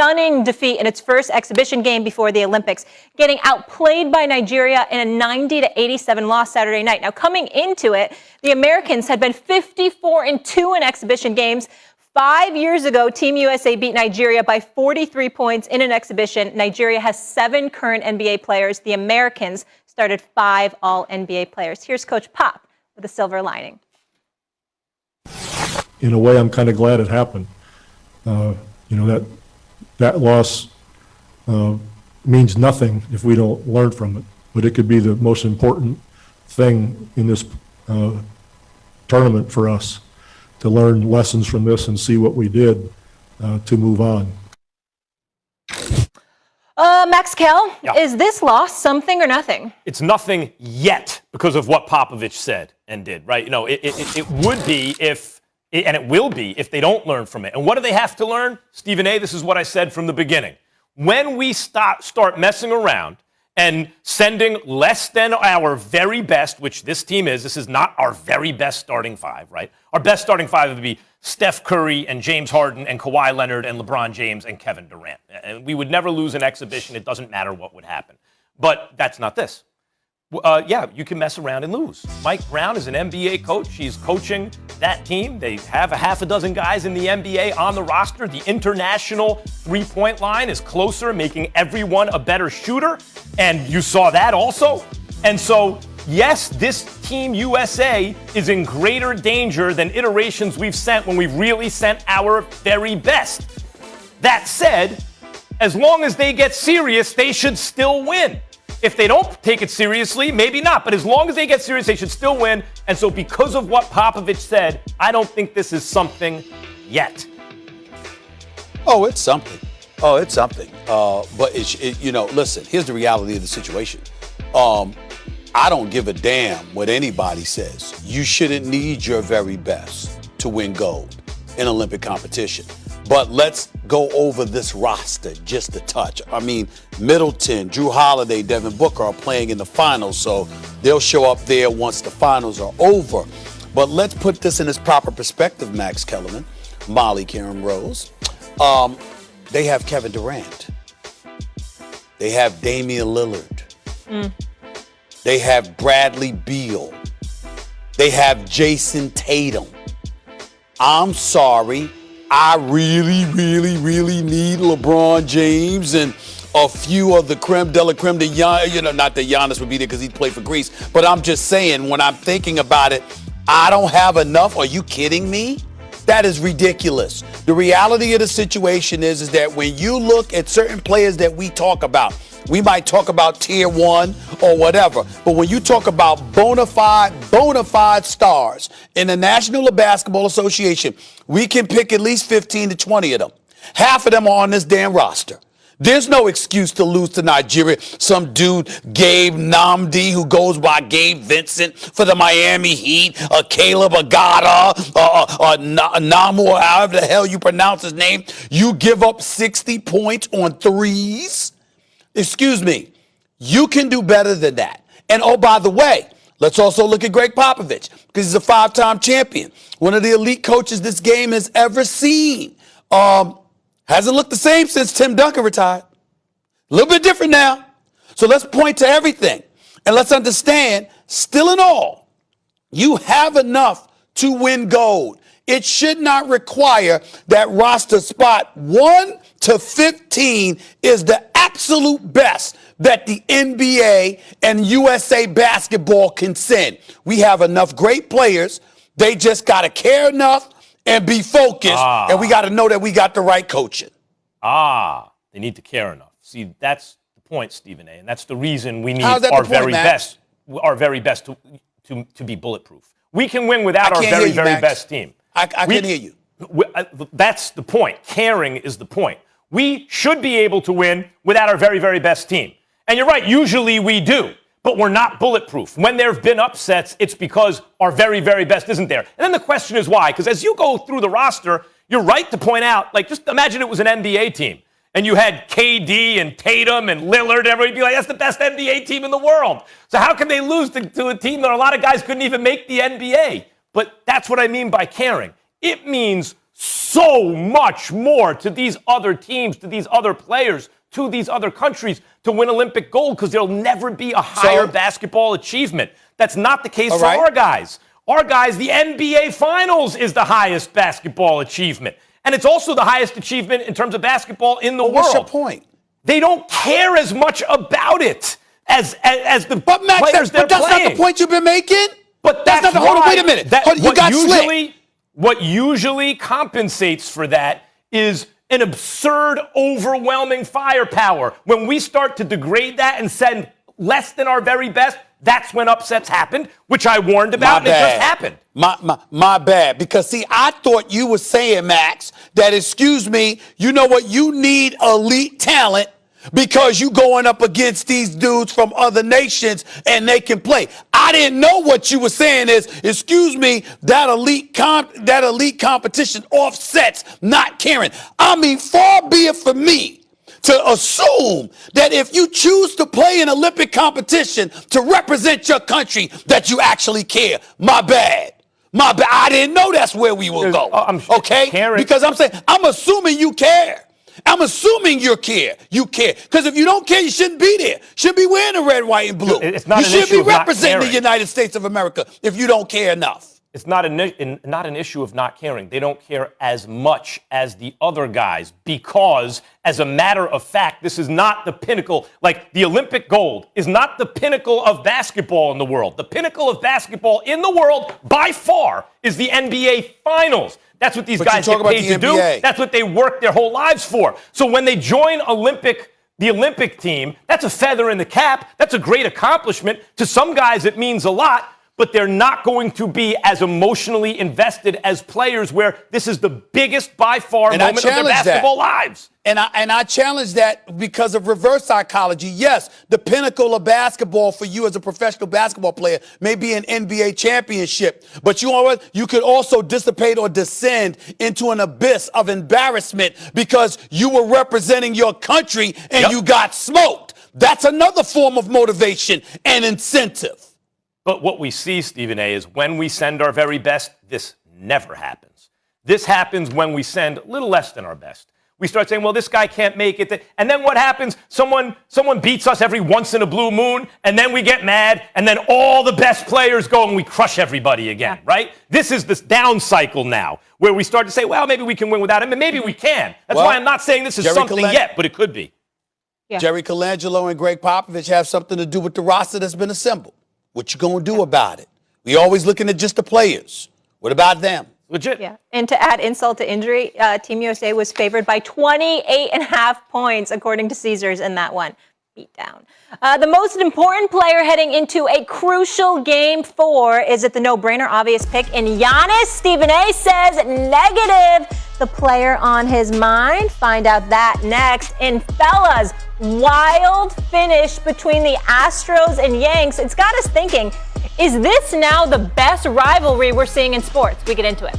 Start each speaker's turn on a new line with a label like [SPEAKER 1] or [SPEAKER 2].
[SPEAKER 1] stunning defeat in its first exhibition game before the Olympics, getting outplayed by Nigeria in a 90-87 loss Saturday night. Now, coming into it, the Americans had been 54-2 in exhibition games. 5 years ago, Team USA beat Nigeria by 43 points in an exhibition. Nigeria has 7 current NBA players. The Americans started 5 All-NBA players. Here's Coach Pop with a silver lining.
[SPEAKER 2] In a way, I'm kind of glad it happened. That loss means nothing if we don't learn from it, but it could be the most important thing in this tournament for us, to learn lessons from this and see what we did to move on.
[SPEAKER 1] Max Kell, is this loss something or nothing?
[SPEAKER 3] It's nothing yet because of what Popovich said and did, right? It would be if, and it will be if they don't learn from it. And what do they have to learn? Stephen A., this is what I said from the beginning. When we start messing around and sending less than our very best, which this team is, this is not our very best starting five, right? Our best starting five would be Steph Curry and James Harden and Kawhi Leonard and LeBron James and Kevin Durant. And we would never lose an exhibition. It doesn't matter what would happen. But that's not this. You can mess around and lose. Mike Brown is an NBA coach. He's coaching that team. They have a half a dozen guys in the NBA on the roster. The international three-point line is closer, making everyone a better shooter. And you saw that also. And so, yes, this Team USA is in greater danger than iterations we've sent when we've really sent our very best. That said, as long as they get serious, they should still win. If they don't take it seriously, maybe not. But as long as they get serious, they should still win. And so because of what Popovich said, I don't think this is something yet.
[SPEAKER 4] Oh, it's something. But listen, here's the reality of the situation. I don't give a damn what anybody says. You shouldn't need your very best to win gold in Olympic competition. But let's go over this roster just a touch. I mean, Middleton, Drew Holiday, Devin Booker are playing in the finals, so they'll show up there once the finals are over. But let's put this in its proper perspective, Max Kellerman, Molly Karen Rose. They have Kevin Durant. They have Damian Lillard. They have Bradley Beal. They have Jason Tatum. I'm sorry. I really, really, really need LeBron James and a few of the creme de la creme. Not that Giannis would be there because he played for Greece. But I'm just saying, when I'm thinking about it, I don't have enough. Are you kidding me? That is ridiculous. The reality of the situation is that when you look at certain players that we talk about, we might talk about tier one or whatever, but when you talk about bona fide stars in the National Basketball Association, we can pick at least 15 to 20 of them. Half of them are on this damn roster. There's no excuse to lose to Nigeria. Some dude, Gabe Namdi, who goes by Gabe Vincent for the Miami Heat, Caleb Agata, Namu, or however the hell you pronounce his name. You give up 60 points on threes? Excuse me, you can do better than that. And oh, by the way, let's also look at Greg Popovich, because he's a 5-time champion. One of the elite coaches this game has ever seen. Hasn't looked the same since Tim Duncan retired. A little bit different now. So let's point to everything. And let's understand, still in all, you have enough to win gold. It should not require that roster spot 1 to 15 is the absolute best that the NBA and USA basketball can send. We have enough great players. They just got to care enough and be focused. And we got to know that we got the right coaching.
[SPEAKER 3] They need to care enough. See, that's the point, Stephen A. And that's the reason we need our very best to be bulletproof. We can win without our very best team.
[SPEAKER 4] I can hear you.
[SPEAKER 3] That's the point. Caring is the point. We should be able to win without our very, very best team. And you're right, usually we do, but we're not bulletproof. When there have been upsets, it's because our very, very best isn't there. And then the question is why? Because as you go through the roster, you're right to point out, just imagine it was an NBA team, and you had KD and Tatum and Lillard, and everybody'd be like, that's the best NBA team in the world. So how can they lose to a team that a lot of guys couldn't even make the NBA? But that's what I mean by caring. It means so much more to these other teams, to these other players, to these other countries to win Olympic gold because there'll never be a higher basketball achievement. That's not the case for our guys. Our guys, the NBA Finals is the highest basketball achievement. And it's also the highest achievement in terms of basketball in the world.
[SPEAKER 4] What's your point?
[SPEAKER 3] They don't care as much about it as the players they're
[SPEAKER 4] but that's
[SPEAKER 3] playing.
[SPEAKER 4] not the point you've been making.
[SPEAKER 3] But that's
[SPEAKER 4] not the
[SPEAKER 3] why.
[SPEAKER 4] whole. Wait a minute.
[SPEAKER 3] What usually compensates for that is an absurd, overwhelming firepower. When we start to degrade that and send less than our very best, that's when upsets happened, which I warned about, and it just happened.
[SPEAKER 4] My bad. Because, see, I thought you were saying, Max, that, excuse me, you know what? You need elite talent because you going up against these dudes from other nations and they can play. I didn't know what you were saying is, excuse me, that elite competition offsets not caring. I mean, far be it for me to assume that if you choose to play in Olympic competition to represent your country, that you actually care. My bad. I didn't know that's where we will go. Okay? Because I'm assuming you care. I'm assuming you care. Because if you don't care, you shouldn't be there. Shouldn't be wearing the red, white, and blue.
[SPEAKER 3] It's not
[SPEAKER 4] you should be representing
[SPEAKER 3] the
[SPEAKER 4] United States of America if you don't care enough.
[SPEAKER 3] It's not an issue of not caring. They don't care as much as the other guys because, as a matter of fact, this is not the pinnacle. Like, the Olympic gold is not the pinnacle of basketball in the world. The pinnacle of basketball in the world, by far, is the NBA Finals. That's what these guys get paid to do. That's what they work their whole lives for. So when they join the Olympic team, that's a feather in the cap. That's a great accomplishment. To some guys, it means a lot. But they're not going to be as emotionally invested as players where this is the biggest by far moment of their basketball lives.
[SPEAKER 4] And I challenge that because of reverse psychology. Yes, the pinnacle of basketball for you as a professional basketball player may be an NBA championship, but you could also dissipate or descend into an abyss of embarrassment because you were representing your country and you got smoked. That's another form of motivation and incentive.
[SPEAKER 3] But what we see, Stephen A., is when we send our very best, this never happens. This happens when we send a little less than our best. We start saying, well, this guy can't make it. And then what happens? Someone beats us every once in a blue moon, and then we get mad, and then all the best players go and we crush everybody again, right? This is this down cycle now, where we start to say, well, maybe we can win without him, and maybe we can. That's why I'm not saying this is something yet, but it could be.
[SPEAKER 1] Yeah.
[SPEAKER 4] Jerry Colangelo and Greg Popovich have something to do with the roster that's been assembled. What you gonna do about it? We always looking at just the players. What about them?
[SPEAKER 3] Legit.
[SPEAKER 1] Yeah. And to add insult to injury, Team USA was favored by 28.5 points, according to Caesars, in that one. Beat down. The most important player heading into a crucial Game 4 is it the no-brainer obvious pick in Giannis. Stephen A. says negative. The player on his mind. Find out that next. And fellas, wild finish between the Astros and Yanks. It's got us thinking, is this now the best rivalry we're seeing in sports? We get into it.